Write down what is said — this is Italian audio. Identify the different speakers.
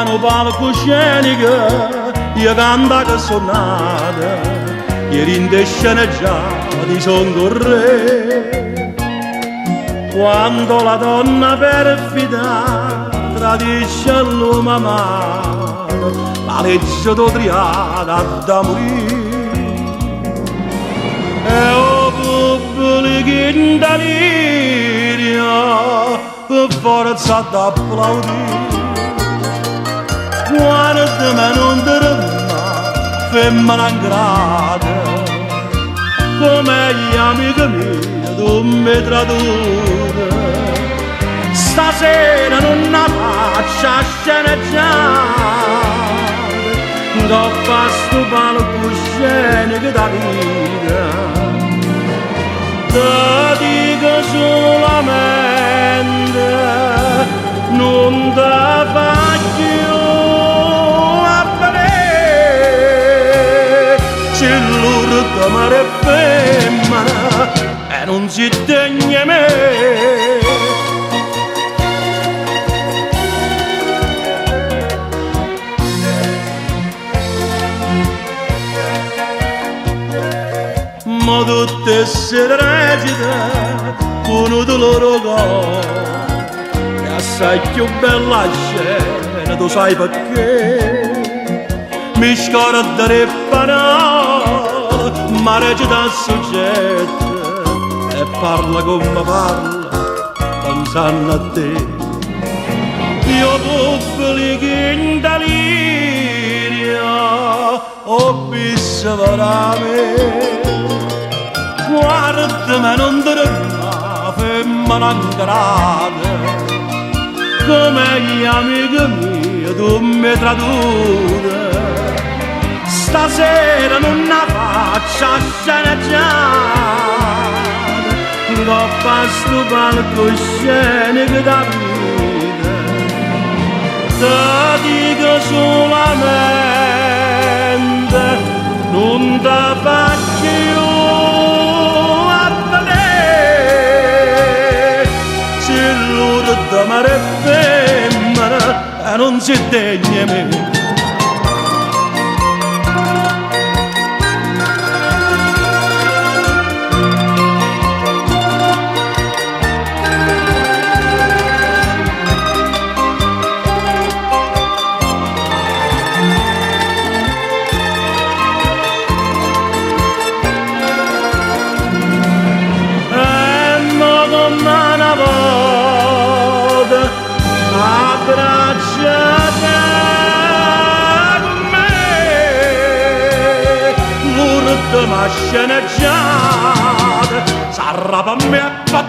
Speaker 1: piano palcoscenico io canta che sono nata, ieri in te sceneggiati son con re. Quando la donna perfida tradisce l'uomo amato, la legge d'Odriana da morire. E o pubblico in delirio per forza d'applaudire. Guarda me non te rema, femmina ingrata, come gli amici miei tu mi traduci. Stasera non la faccio a sceneggiare, coppa sto palcoscenico da vita. Te dico solamente, non te faccio a vedere, se l'urto mare è femmina e non si degna me. Ma tutte se recita con un loro cuore, è assai più bella scena, tu sai perché? Mi scorda le parole, ma recita il soggetto e parla come parla, pensando a te. Io pubblico in delirio, ho visto veramente. Guarda me non te rema, femmina ingrata, come gli amici miei tu mi traduci. Stasera non la faccio a sceneggiare, coppa sto palcoscenico da vita. Te dico solamente, non te faccio da mare femmina e non si degna me. Abbracciate con me, l'urto m'ha sceneggiato, s'arrapa a me e fa